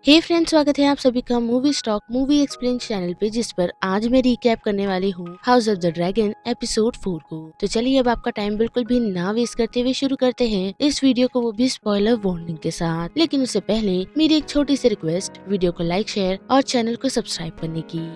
हे friends, स्वागत है आप सभी का movie stock movie explain channel पे, जिस पर आज मैं रिकैप करने वाली हूँ house of the dragon episode 4 को। तो चलिए अब आपका टाइम बिल्कुल भी ना वेस्ट करते हुए शुरू करते हैं इस वीडियो को, वो भी स्पॉइलर वार्निंग के साथ। लेकिन उससे पहले मेरी एक छोटी सी रिक्वेस्ट, वीडियो को लाइक, शेयर और चैनल को सब्सक्राइब करने की।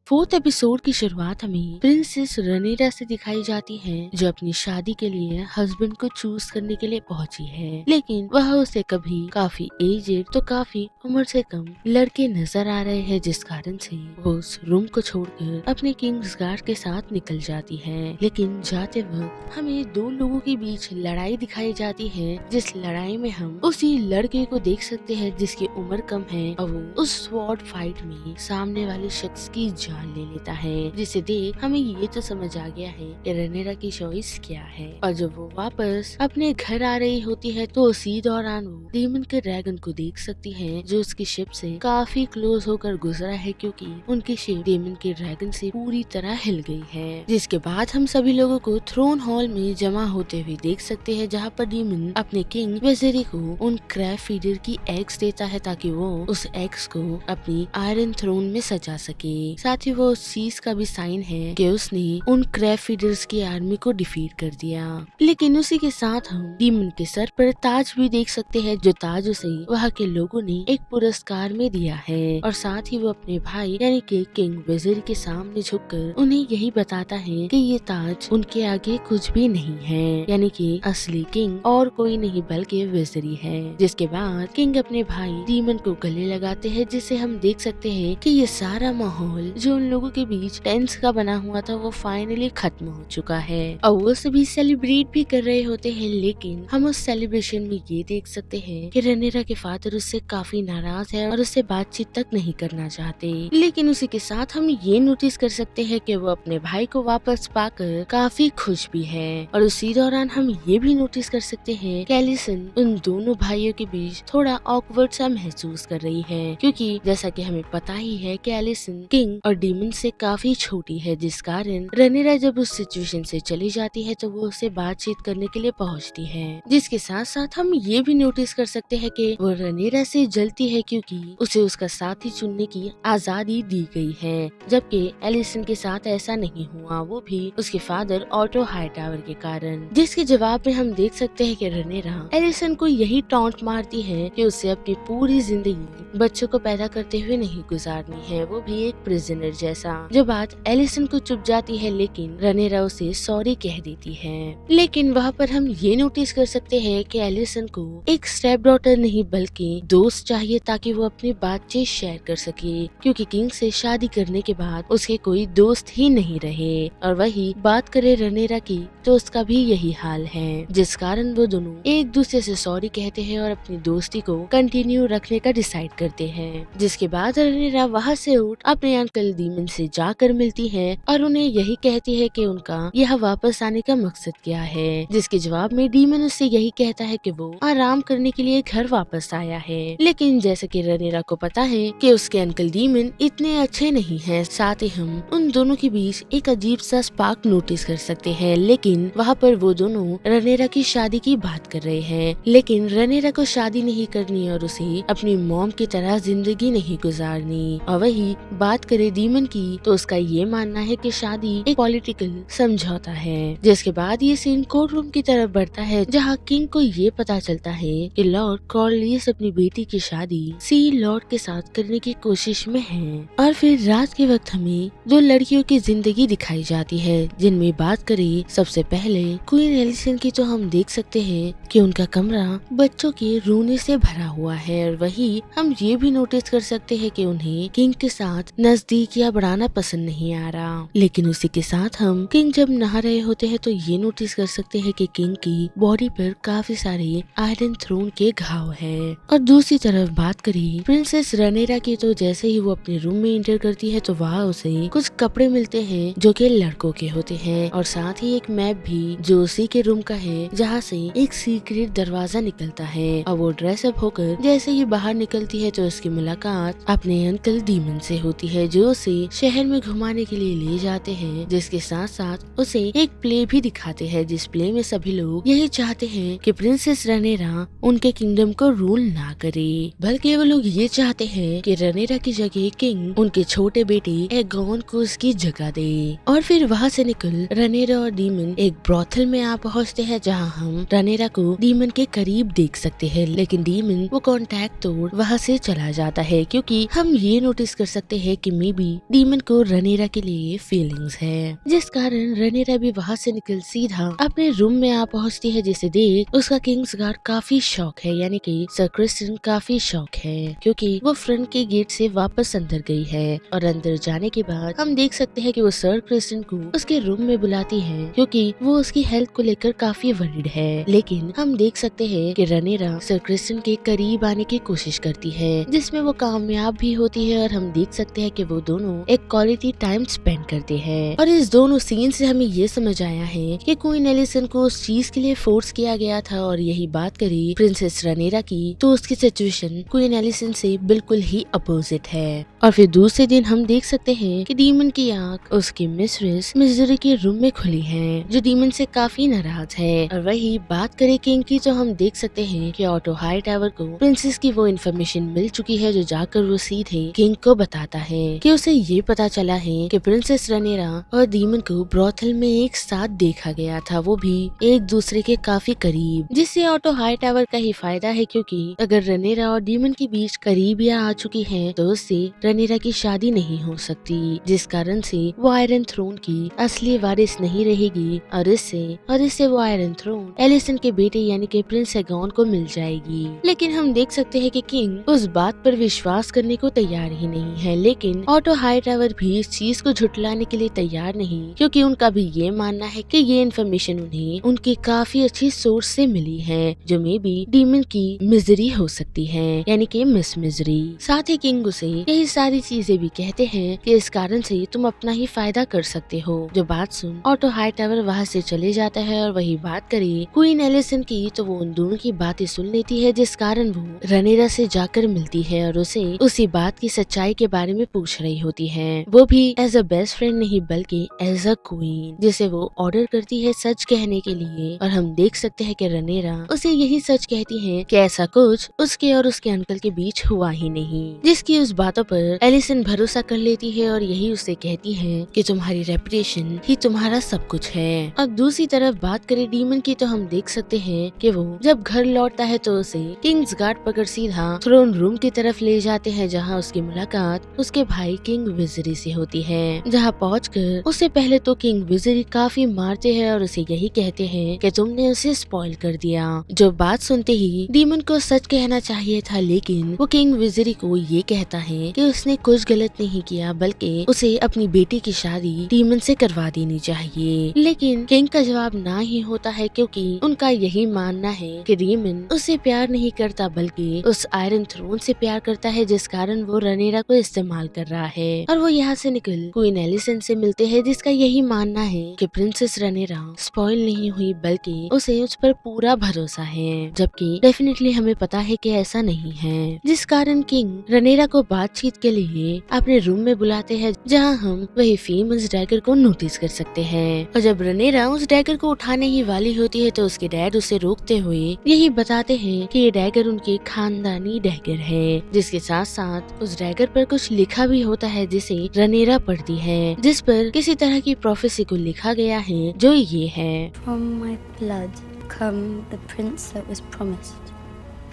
फोर्थ एपिसोड की शुरुआत हमें प्रिंसेस रनीरा से दिखाई जाती है, जो अपनी शादी के लिए हस्बैंड को चूज करने के लिए पहुंची है। लेकिन वह उसे कभी काफी एजेड तो काफी उम्र से कम लड़के नजर आ रहे हैं, जिस कारण से वो उस रूम को छोड़कर अपने किंग्स गार्ड के साथ निकल जाती है। लेकिन जाते वक्त हमें दो लोगों के बीच लड़ाई दिखाई जाती है, जिस लड़ाई में हम उसी लड़के को देख सकते हैं जिसकी उम्र कम है, और वो उस स्वॉर्ड फाइट में सामने वाले शख्स की जान ले लेता है। जिसे देख हमें ये तो समझ आ गया है कि रनीरा की चॉइस क्या है। और जब वो वापस अपने घर आ रही होती है तो उसी दौरान वो डीमन के ड्रैगन को देख सकती है, जो उसकी शिप से काफी क्लोज होकर गुजरा है, क्योंकि उनकी शिप डीमन के ड्रैगन से पूरी तरह हिल गई है। जिसके बाद हम सभी लोगों को थ्रोन हॉल में जमा होते हुए देख सकते हैं, जहाँ पर डीमन अपने किंग वेजेरी को उन क्रैब फीडर की एग्स देता है, ताकि वो उस एग्स को अपनी आयरन थ्रोन में सजा सके। साथ ही वो उस चीज का भी साइन है कि उसने उन क्रैब फीडर्स की आर्मी को डिफीट कर दिया। लेकिन उसी के साथ हम डीमन के सर पर ताज भी देख सकते हैं, जो ताज उसे वहाँ के लोगों ने एक पुरस्कार में दिया है। और साथ ही वो अपने भाई यानी कि किंग वेजेरी के सामने झुककर उन्हें यही बताता है कि ये ताज उनके आगे कुछ भी नहीं है, यानी कि असली किंग और कोई नहीं बल्कि वेजेरी है। जिसके बाद किंग अपने भाई डीमन को गले लगाते हैं, जिससे हम देख सकते हैं कि ये सारा माहौल जो उन लोगों के बीच टेंस का बना हुआ था, वो फाइनली खत्म हो चुका है। और वो सभी सेलिब्रेट भी कर रहे होते हैं। लेकिन हम उस सेलिब्रेशन में ये देख सकते हैं कि रनीरा के फादर उससे काफी नाराज है और उससे बातचीत तक नहीं करना चाहते। लेकिन उसी के साथ हम ये नोटिस कर सकते हैं कि वो अपने भाई को वापस पाकर काफी खुश भी है। और उसी दौरान हम ये भी नोटिस कर सकते हैं कि एलिसन उन दोनों भाइयों के बीच थोड़ा ऑकवर्ड सा महसूस कर रही है, क्योंकि जैसा कि हमें पता ही है कि एलिसन किंग और डीमन से काफी छोटी है, जिस कारण रनीरा जब उस सिचुएशन से चली जाती है तो वो उससे बातचीत करने के लिए पहुंचती है। जिसके साथ साथ हम ये भी नोटिस कर सकते हैं कि वो रनीरा से जलती है, क्योंकि उसे उसका साथी चुनने की आजादी दी गई है, जबकि एलिसन के साथ ऐसा नहीं हुआ, वो भी उसके फादर ऑटो हाईटावर के कारण। जिसके जवाब में हम देख सकते हैं कि रनीरा एलिसन को यही टॉन्ट मारती है कि उसे अपनी पूरी जिंदगी बच्चों को पैदा करते हुए नहीं गुजारनी है, वो भी एक प्रिजनर जैसा। जो बात एलिसन को चुप जाती है, लेकिन रनीरा उसे सॉरी कह देती है। लेकिन वहाँ पर हम ये नोटिस कर सकते हैं कि एलिसन को एक स्टेप डॉटर नहीं बल्कि दोस्त चाहिए, ताकि वो अपनी बातचीत शेयर कर सके, क्योंकि किंग से शादी करने के बाद उसके कोई दोस्त ही नहीं रहे। और वही बात करे रनीरा की तो उसका भी यही हाल है, जिस कारण वो दोनों एक दूसरे से सॉरी कहते हैं और अपनी दोस्ती को कंटिन्यू रखने का डिसाइड करते हैं। जिसके बाद रनीरा वहाँ से उठ अपने अंकल डीमन से जाकर मिलती है और उन्हें यही कहती है कि उनका यह वापस आने का मकसद क्या है। जिसके जवाब में डीमन उससे यही कहता है कि वो आराम करने के लिए घर वापस आया है। लेकिन जैसे कि रनीरा को पता है कि उसके अंकल डीमन इतने अच्छे नहीं हैं, साथ ही हम उन दोनों के बीच एक अजीब सा स्पार्क नोटिस कर सकते हैं। लेकिन वहाँ पर वो दोनों रनीरा की शादी की बात कर रहे हैं, लेकिन रनीरा को शादी नहीं करनी और उसे अपनी मॉम की तरह जिंदगी नहीं गुजारनी। और वही बात करे डीमन की तो उसका ये मानना है कि शादी एक पॉलिटिकल समझौता है। जिसके बाद ये सीन कोर्ट रूम की तरफ बढ़ता है, जहाँ किंग को ये पता चलता है कि लॉर्ड कॉर्लियस अपनी बेटी की शादी सी लॉर्ड के साथ करने की कोशिश में है। और फिर रात के वक्त हमें दो लड़कियों की जिंदगी दिखाई जाती है, जिनमें बात करें सबसे पहले क्वीन एलिसन की, तो हम देख सकते हैं कि उनका कमरा बच्चों के रोने से भरा हुआ है। और वही हम ये भी नोटिस कर सकते हैं कि उन्हें किंग के साथ नजदीकियां बढ़ाना पसंद नहीं आ रहा। लेकिन उसी के साथ हम किंग जब नहा रहे होते हैं तो ये नोटिस कर सकते हैं कि किंग की बॉडी पर काफी सारे आयरन थ्रोन के घाव है। और दूसरी तरफ बात करें प्रिंसेस रनीरा की, तो जैसे ही वो अपने रूम में एंटर करती है तो वहाँ उसे कुछ कपड़े मिलते हैं जो कि लड़कों के होते हैं, और साथ ही एक मैप भी जो उसी के रूम का है, जहाँ से एक सीक्रेट दरवाजा निकलता है। और वो ड्रेसअप होकर जैसे ही बाहर निकलती है तो उसकी मुलाकात अपने अंकल डीमन से होती है, जो उसे उसे शहर में घुमाने के लिए ले जाते हैं, जिसके साथ साथ उसे एक प्ले भी दिखाते हैं, जिस प्ले में सभी लोग यही चाहते हैं कि प्रिंसेस रनेरा उनके किंगडम को रूल ना करे, बल्कि वो लोग ये चाहते हैं कि रनेरा की जगह किंग उनके छोटे बेटे एगोन को उसकी जगह दे। और फिर वहाँ से निकल रनेरा और डीमन एक ब्रॉथल में आ पहुँचते हैं, जहाँ हम रनेरा को डीमन के करीब देख सकते हैं, लेकिन डीमन वो कांटेक्ट तोड़ वहाँ से चला जाता है, क्योंकि हम ये नोटिस कर सकते हैं कि मे बी डीमन को रनेरा के लिए फीलिंग्स है, जिस कारण रनेरा भी वहाँ से निकल सीधा अपने रूम में आ पहुँचती है, जिसे देख उसका किंग्स गार्ड काफी शौक है, यानी कि सर क्रिस्टन काफी शौक है, क्योंकि वो फ्रंट के गेट से वापस अंदर गई है। और अंदर जाने के बाद हम देख सकते हैं कि वो सर क्रिस्टन को उसके रूम में बुलाती है, क्योंकि वो उसकी हेल्थ को लेकर काफी वरीड है। लेकिन हम देख सकते हैं कि रनेरा सर क्रिस्टन के करीब आने की कोशिश करती है, जिसमें वो कामयाब भी होती है, और हम देख सकते हैं कि वो दोनों एक क्वालिटी टाइम स्पेंड करते हैं। और इस दोनों सीन से हमें ये समझ आया है कि क्वीन एलिसन को उस चीज के लिए फोर्स किया गया था, और यही बात करी प्रिंसेस रनेरा की तो उसकी सिचुएशन क्वीन एलिसन से बिल्कुल ही अपोजिट है। और फिर दूसरे दिन हम देख सकते हैं कि डीमन की आंख उसकी मिस्ट्रेस मिजोरी के रूम में खुली है, जो डीमन से काफी नाराज है। और वही बात करें किंग की, तो हम देख सकते हैं कि ऑटो हाई टावर को प्रिंसेस की वो इन्फॉर्मेशन मिल चुकी है, जो जाकर वो सीधे किंग को बताता है कि उसे ये पता चला है कि प्रिंसेस रनेरा और डीमन को ब्रॉथल में एक साथ देखा गया था, वो भी एक दूसरे के काफी करीब, जिससे ऑटो हाई टावर का ही फायदा है, क्योंकि अगर रनेरा और डीमन के बीच करीबियां आ चुकी हैं, तो उससे रनेरा की शादी नहीं हो सकती, जिस कारण से वो आयरन थ्रोन की असली वारिस नहीं रहेगी, और इससे वो आयरन थ्रोन एलिसन के बेटे यानी कि प्रिंस एगोन को मिल जाएगी। लेकिन हम देख सकते हैं कि किंग उस बात पर विश्वास करने को तैयार ही नहीं है, लेकिन ऑटो हाई टावर भी इस चीज को झुटलाने के लिए तैयार नहीं, क्योंकि उनका भी ये मानना है कि ये इन्फॉर्मेशन उन्हें उनकी काफी अच्छी सोर्स से मिली है, जो मे बी डीमन की मिजरी हो सकती है, यानी कि मिस मिजरी। साथ ही किंग उसे यही सारी चीजें भी कहते हैं कि इस कारण से तुम अपना ही फायदा कर सकते हो। जो बात सुन ऑटो हाई टावर वहाँ से चले जाता है, और वही बात करे क्वीन एलिसन की, तो वो उन दोनों की बातें सुन लेती है, जिस कारण वो रनेरा से जाकर मिलती है और उसे उसी बात की सच्चाई के बारे में पूछ रही होती है, वो भी एज अ बेस्ट फ्रेंड नहीं बल्कि एज अ क्वीन, जिसे वो ऑर्डर करती है सच कहने के लिए। और हम देख सकते हैं कि रनेरा उसे यही सच कहती है कि ऐसा कुछ उसके और उसके अंकल के बीच हुआ ही नहीं, जिसकी उस बातों पर एलिसन भरोसा कर लेती है, और यही उसे कहती है कि तुम्हारी रेपुटेशन ही तुम्हारा सब कुछ है। अब दूसरी तरफ बात करें डीमन की, तो हम देख सकते हैं कि वो जब घर लौटता है तो उसे किंग्स गार्ड पकड़ सीधा थ्रोन रूम की तरफ ले जाते हैं, जहाँ उसकी मुलाकात उसके भाई किंग विजरी से होती है। जहाँ पहुंचकर उसे पहले तो किंग विजरी काफी मारते हैं, और उसे यही कहते हैं कि तुमने उसे स्पॉइल कर दिया। जो बात सुनते ही डीमन को सच कहना चाहिए था, लेकिन वो किंग विजरी को ये कहता है कि उसने कुछ गलत नहीं किया, बल्कि उसे अपनी बेटी की शादी डीमन से करवा देनी चाहिए। लेकिन किंग का जवाब ना ही होता है, क्योंकि उनका यही मानना है कि डीमन उससे प्यार नहीं करता, बल्कि उस आयरन थ्रोन से प्यार करता है, जिस कारण वो रनेरा को इस्तेमाल कर रहा है। और वो यहाँ से निकल क्वीन एलिसन से मिलते हैं, जिसका यही मानना है कि प्रिंसेस रनेरा स्पॉइल नहीं हुई, बल्कि उसे उस पर पूरा भरोसा है, जबकि डेफिनेटली हमें पता है कि ऐसा नहीं है, जिस कारण किंग रनेरा को बातचीत के लिए अपने रूम में बुलाते हैं, जहाँ हम वही फेमस डैगर को नोटिस कर सकते हैं। और जब रनेरा उस डैगर को उठाने ही वाली होती है, तो उसके डैड उसे रोकते हुए यही बताते हैं कि ये डैगर उनके खानदानी डैगर है, जिसके साथ साथ उस डैगर पर कुछ लिखा भी होता है, जिसे रनेरा पढ़ती है, जिस पर किसी तरह की प्रोफेसी को लिखा गया है, जो ये है From my blood come the prince that was promised,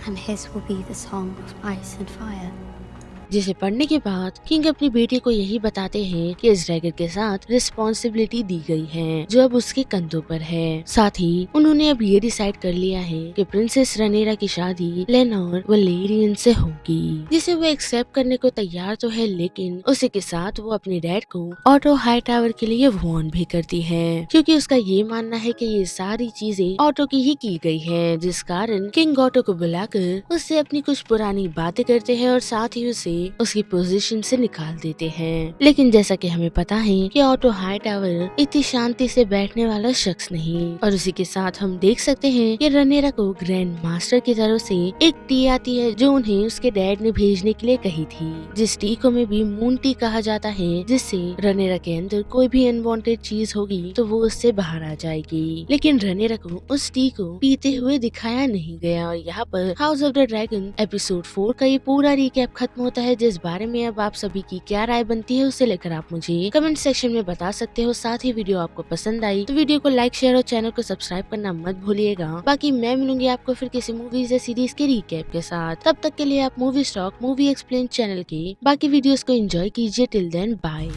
and his will be the song of ice and fire. जिसे पढ़ने के बाद किंग अपनी बेटी को यही बताते हैं कि इस ड्रैगन के साथ रिस्पॉन्सिबिलिटी दी गई है, जो अब उसके कंधों पर है। साथ ही उन्होंने अब ये डिसाइड कर लिया है कि प्रिंसेस रनेरा की शादी लेनोर वलेरियन से होगी, जिसे वो एक्सेप्ट करने को तैयार तो है, लेकिन उसी के साथ वो अपने डैड को ऑटो हाई टावर के लिए वॉर्न भी करती है, क्योंकि उसका ये मानना है कि ये सारी चीजें ऑटो की ही की गई है, जिस कारण किंग ऑटो को बुलाकर उससे अपनी कुछ पुरानी बातें करते हैं, और साथ ही उसे उसकी पोजीशन से निकाल देते हैं। लेकिन जैसा कि हमें पता है कि ऑटो हाईटावर इतनी शांति से बैठने वाला शख्स नहीं, और उसी के साथ हम देख सकते हैं कि रनेरा को ग्रैंड मास्टर की तरफ से एक टी आती है जो उन्हें उसके डैड ने भेजने के लिए कही थी, जिस टी को में भी मून टी कहा जाता है, जिससे रनेरा के अंदर कोई भी अनवांटेड चीज होगी तो वो उससे बाहर आ जाएगी। लेकिन रनेरा को उस टी को पीते हुए दिखाया नहीं गया। और यहाँ पर house of the dragon episode 4 का ये पूरा रिकैप खत्म होता है, जिस बारे में अब आप सभी की क्या राय बनती है उसे लेकर आप मुझे कमेंट सेक्शन में बता सकते हो। साथ ही वीडियो आपको पसंद आई तो वीडियो को लाइक, शेयर और चैनल को सब्सक्राइब करना मत भूलिएगा। बाकी मैं मिलूंगी आपको फिर किसी मूवीज या सीरीज के रिकैप के साथ। तब तक के लिए आप movie stock movie explain channel के बाकी वीडियोस को एंजॉय कीजिए। Till then bye.